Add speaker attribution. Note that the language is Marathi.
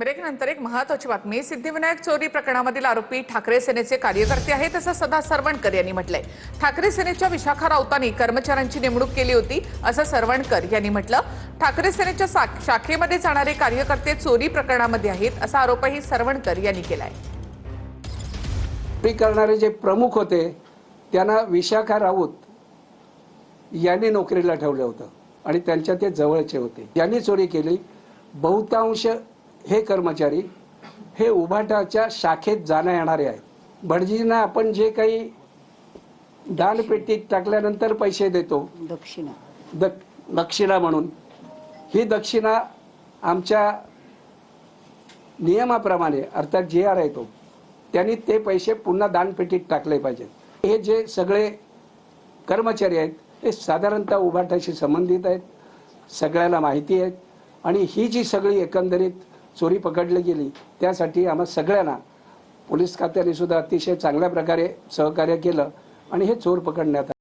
Speaker 1: ब्रेकनंतर एक महत्त्वाची बातमी। सिद्धिविनायक चोरी प्रकरणामधील आरोपी ठाकरे सेनेचे कार्यकर्ते आहेत असं सदा सरवणकर यांनी म्हटलंय। ठाकरे सेनेच्या विशाखा राऊतांनी कर्मचाऱ्यांची नेमणूक केली होती असं सरवणकर यांनी म्हटलं। ठाकरे सेनेच्या शाखेमध्ये जाणारे कार्यकर्ते चोरी प्रकरणामध्ये आहेत असा आरोपही सरवणकर यांनी केलाय।
Speaker 2: चोरी करणारे जे प्रमुख होते त्यांना विशाखा राऊत यांनी नोकरीला ठेवलं होतं आणि त्यांच्या ते जवळचे होते। यांनी चोरी केली। बहुतांश हे कर्मचारी हे उभाटाच्या शाखेत जाण्या येणारे आहेत। भटजींना आपण जे काही दानपेटीत टाकल्यानंतर पैसे देतो दक्षिणा म्हणून, ही दक्षिणा आमच्या नियमाप्रमाणे अर्थात GR आहे तो, त्यांनी ते पैसे पुन्हा दानपेटीत टाकले पाहिजेत। हे जे सगळे कर्मचारी आहेत हे साधारणतः उभाटाशी संबंधित आहेत, सगळ्यांना माहिती आहे आणि ही जी सगळी एकंदरीत चोरी पकडली गेली त्यासाठी आम्हा सगळ्यांना पोलीस खात्याने सुद्धा अतिशय चांगल्या प्रकारे सहकार्य केलं आणि हे चोर पकडण्यात आले।